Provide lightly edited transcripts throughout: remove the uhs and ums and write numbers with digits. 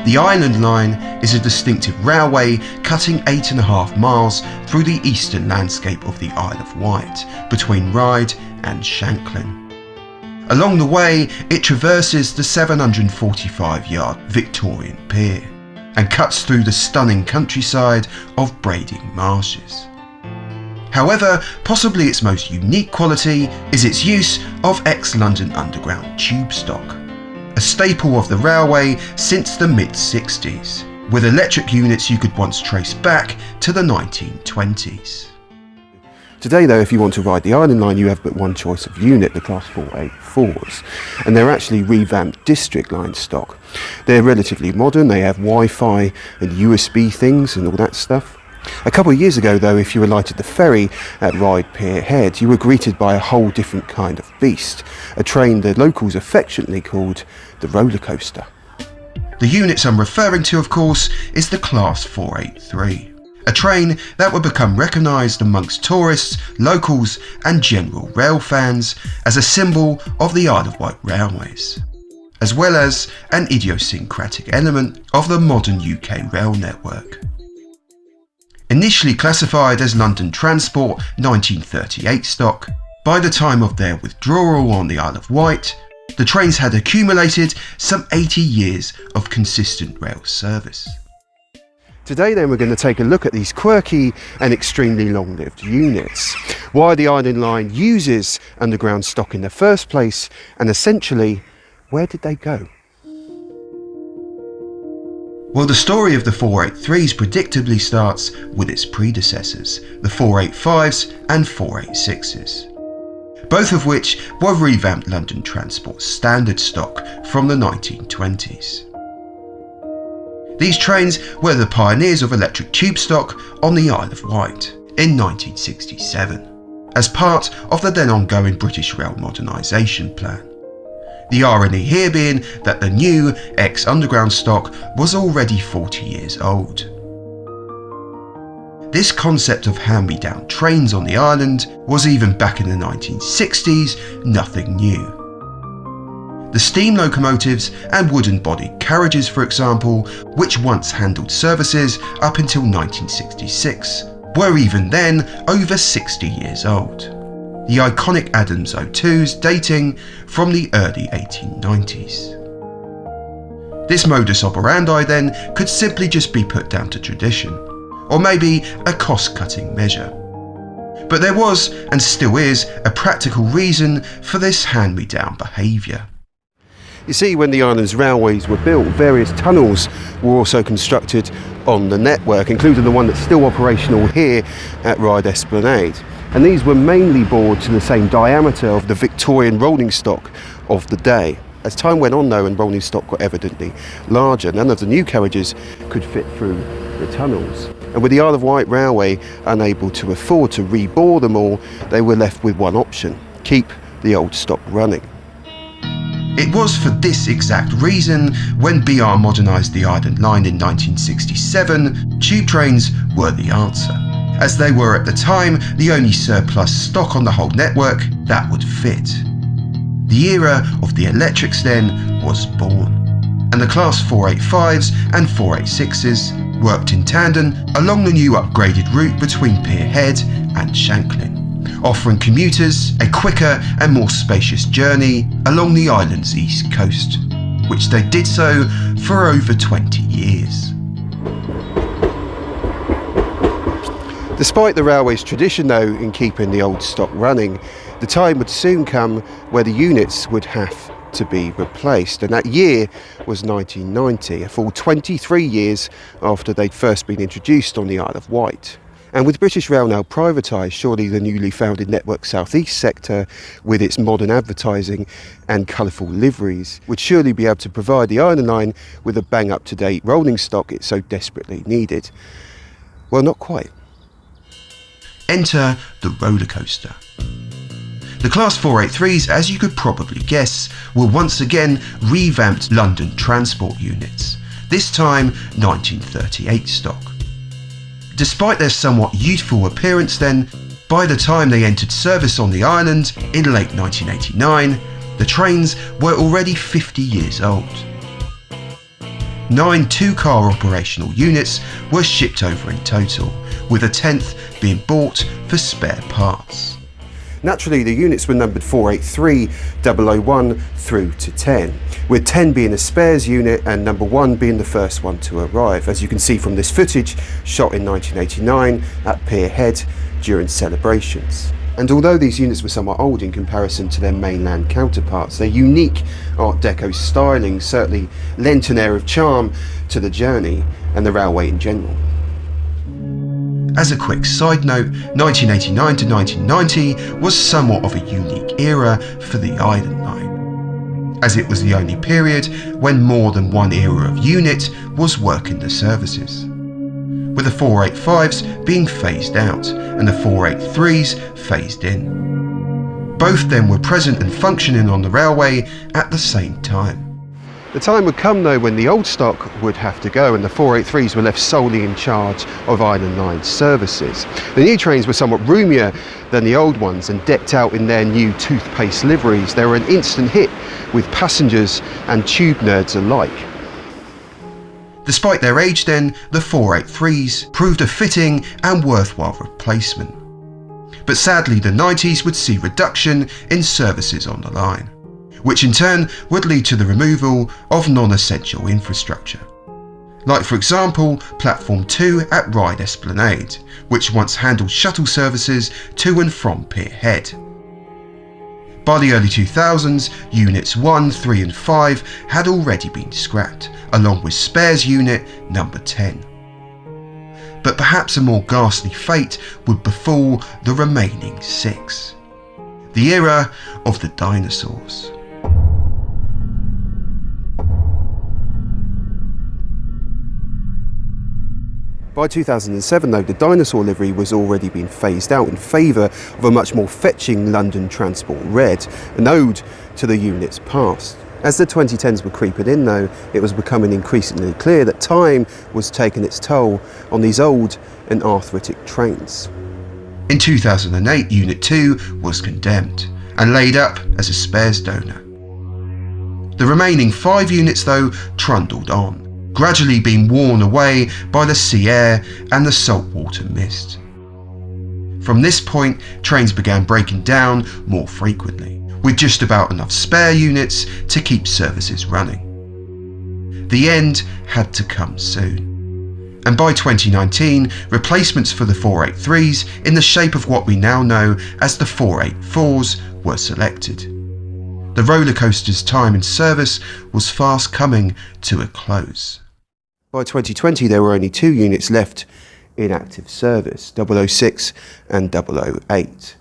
The Island Line is a distinctive railway cutting 8.5 miles through the eastern landscape of the Isle of Wight, between Ryde and Shanklin. Along the way, it traverses the 745-yard Victorian Pier and cuts through the stunning countryside of Brading Marshes. However, possibly its most unique quality is its use of ex-London Underground tube stock, a staple of the railway since the mid-60s, with electric units you could once trace back to the 1920s. Today though, if you want to ride the Island Line, you have but one choice of unit, the Class 484s, and they're actually revamped district line stock. They're relatively modern, they have Wi-Fi and USB things and all that stuff. A couple of years ago though, if you alighted the ferry at Ryde Pier Head, you were greeted by a whole different kind of beast, a train the locals affectionately called the roller coaster. The units I'm referring to, of course, is the Class 483. A train that would become recognised amongst tourists, locals and general rail fans as a symbol of the Isle of Wight railways, as well as an idiosyncratic element of the modern UK rail network. Initially classified as London Transport 1938 stock, by the time of their withdrawal on the Isle of Wight, the trains had accumulated some 80 years of consistent rail service. Today then we're going to take a look at these quirky and extremely long-lived units, why the Island Line uses underground stock in the first place, and essentially, where did they go? Well, the story of the 483s predictably starts with its predecessors, the 485s and 486s, both of which were revamped London Transport standard stock from the 1920s. These trains were the pioneers of electric tube stock on the Isle of Wight in 1967, as part of the then ongoing British Rail Modernisation Plan. The irony here being that the new ex-underground stock was already 40 years old. This concept of hand-me-down trains on the island was, even back in the 1960s, nothing new. The steam locomotives and wooden-bodied carriages, for example, which once handled services up until 1966, were even then over 60 years old. The iconic Adams 02s dating from the early 1890s. This modus operandi then could simply just be put down to tradition, or maybe a cost-cutting measure. But there was, and still is, a practical reason for this hand-me-down behaviour. You see, when the island's railways were built, various tunnels were also constructed on the network, including the one that's still operational here at Ryde Esplanade. And these were mainly bored to the same diameter of the Victorian rolling stock of the day. As time went on though, and rolling stock got evidently larger, none of the new carriages could fit through the tunnels. And with the Isle of Wight Railway unable to afford to rebore them all, they were left with one option: keep the old stock running. It was for this exact reason, when BR modernised the Island Line in 1967, tube trains were the answer, as they were at the time the only surplus stock on the whole network that would fit. The era of the electrics then was born, and the Class 485s and 486s worked in tandem along the new upgraded route between Pier Head and Shanklin, offering commuters a quicker and more spacious journey along the island's east coast, which they did so for over 20 years. Despite the railway's tradition though in keeping the old stock running, the time would soon come where the units would have to be replaced, and that year was 1990, a full 23 years after they'd first been introduced on the Isle of Wight. And with British Rail now privatised, surely the newly founded Network South East sector, with its modern advertising and colourful liveries, would surely be able to provide the Island Line with the bang-up-to-date rolling stock it so desperately needed. Well, not quite. Enter the roller coaster. The Class 483s, as you could probably guess, were once again revamped London Transport units, this time 1938 stock. Despite their somewhat youthful appearance then, by the time they entered service on the island in late 1989, the trains were already 50 years old. 9 two-car operational units were shipped over in total, with a 10th being bought for spare parts. Naturally, the units were numbered 483, 001 through to 10, with 10 being a spares unit and number 1 being the first one to arrive, as you can see from this footage shot in 1989 at Pier Head during celebrations. And although these units were somewhat old in comparison to their mainland counterparts, their unique Art Deco styling certainly lent an air of charm to the journey and the railway in general. As a quick side note, 1989 to 1990 was somewhat of a unique era for the Island Line, as it was the only period when more than one era of unit was working the services, with the 485s being phased out and the 483s phased in. Both then were present and functioning on the railway at the same time. The time would come though when the old stock would have to go and the 483s were left solely in charge of Island Line services. The new trains were somewhat roomier than the old ones and decked out in their new toothpaste liveries. They were an instant hit with passengers and tube nerds alike. Despite their age then, the 483s proved a fitting and worthwhile replacement. But sadly the 90s would see reduction in services on the line, which in turn would lead to the removal of non-essential infrastructure. Like for example, Platform 2 at Ryde Esplanade, which once handled shuttle services to and from Pier Head. By the early 2000s, Units 1, 3 and 5 had already been scrapped, along with spares unit number 10. But perhaps a more ghastly fate would befall the remaining 6. The era of the dinosaurs. By 2007 though, the dinosaur livery was already being phased out in favour of a much more fetching London Transport Red, an ode to the unit's past. As the 2010s were creeping in though, it was becoming increasingly clear that time was taking its toll on these old and arthritic trains. In 2008, Unit 2 was condemned and laid up as a spares donor. The remaining 5 units though trundled on, gradually being worn away by the sea air and the saltwater mist. From this point, trains began breaking down more frequently, with just about enough spare units to keep services running. The end had to come soon, and by 2019, replacements for the 483s in the shape of what we now know as the 484s were selected. The roller coaster's time in service was fast coming to a close. By 2020 there were only 2 units left in active service, 006 and 008.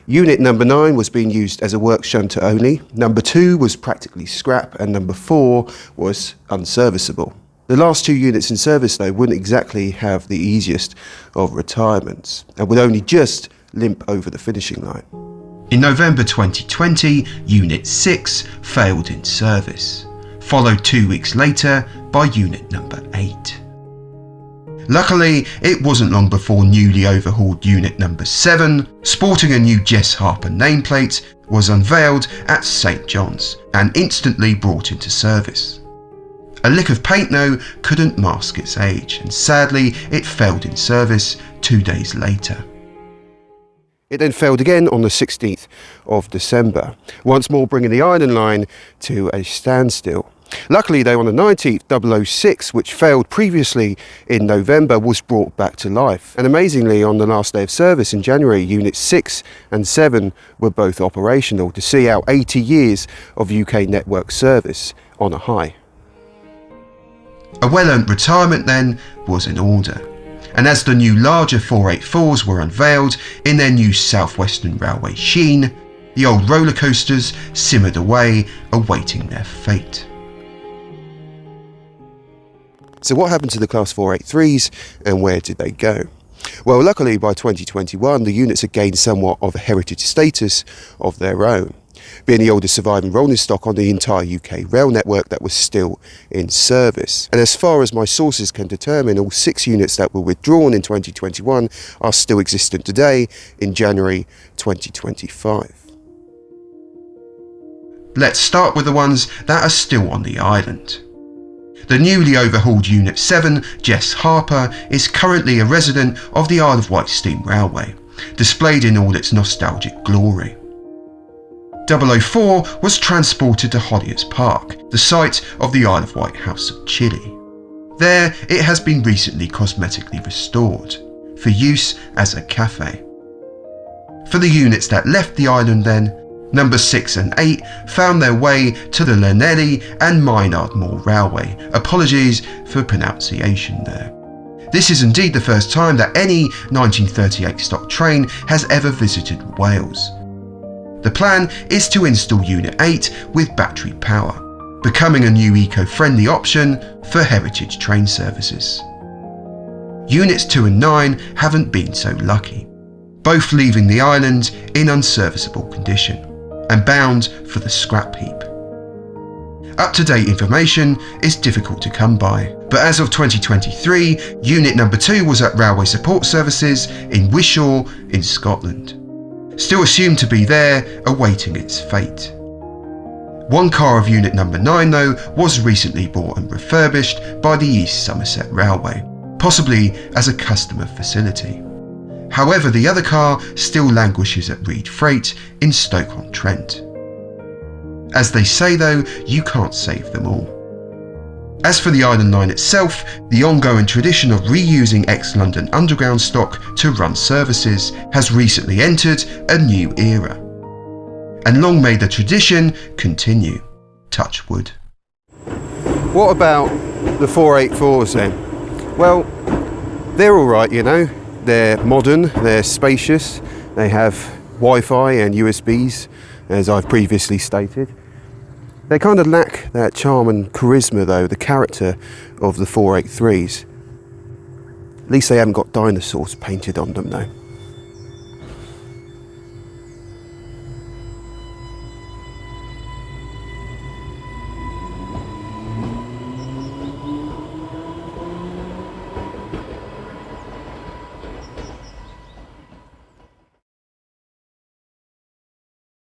Unit number 9 was being used as a work shunter only, number 2 was practically scrap and number 4 was unserviceable. The last 2 units in service though wouldn't exactly have the easiest of retirements and would only just limp over the finishing line. In November 2020, Unit 6 failed in service, followed 2 weeks later by Unit number 8. Luckily, it wasn't long before newly overhauled Unit number 7, sporting a new Jess Harper nameplate, was unveiled at St John's and instantly brought into service. A lick of paint though couldn't mask its age, and sadly it failed in service 2 days later. It then failed again on the 16th of December, once more bringing the Island Line to a standstill. Luckily though, on the 19th, 006, which failed previously in November, was brought back to life. And amazingly, on the last day of service in January, Units 6 and 7 were both operational to see out 80 years of UK network service on a high. A well-earned retirement then was in order, and as the new larger 484s were unveiled in their new South Western Railway sheen, the old roller coasters simmered away, awaiting their fate. So what happened to the Class 483s and where did they go? Well, luckily by 2021 the units had gained somewhat of a heritage status of their own, being the oldest surviving rolling stock on the entire UK rail network that was still in service. And as far as my sources can determine, all 6 units that were withdrawn in 2021 are still existent today in January 2025. Let's start with the ones that are still on the island. The newly overhauled Unit 7, Jess Harper, is currently a resident of the Isle of Wight Steam Railway, displayed in all its nostalgic glory. 004 was transported to Hollier's Park, the site of the Isle of Wight House of Chili. There, it has been recently cosmetically restored, for use as a cafe. For the units that left the island then, numbers 6 and 8 found their way to the Llanelli and Maynardmore Railway. Apologies for pronunciation there. This is indeed the first time that any 1938 stock train has ever visited Wales. The plan is to install Unit 8 with battery power, becoming a new eco-friendly option for heritage train services. Units 2 and 9 haven't been so lucky, both leaving the island in unserviceable condition and bound for the scrap heap. Up-to-date information is difficult to come by, but as of 2023, Unit Number 2 was at Railway Support Services in Wishaw in Scotland, still assumed to be there awaiting its fate. One car of Unit Number 9 though was recently bought and refurbished by the East Somerset Railway, possibly as a customer facility. However, the other car still languishes at Reed Freight in Stoke-on-Trent. As they say though, you can't save them all. As for the Island Line itself, the ongoing tradition of reusing ex-London Underground stock to run services has recently entered a new era. And long may the tradition continue. Touch wood. What about the 484s then? Well, they're alright, you know. They're modern, they're spacious, they have Wi-Fi and USBs, as I've previously stated. They kind of lack that charm and charisma though, the character of the 483s. At least they haven't got dinosaurs painted on them though.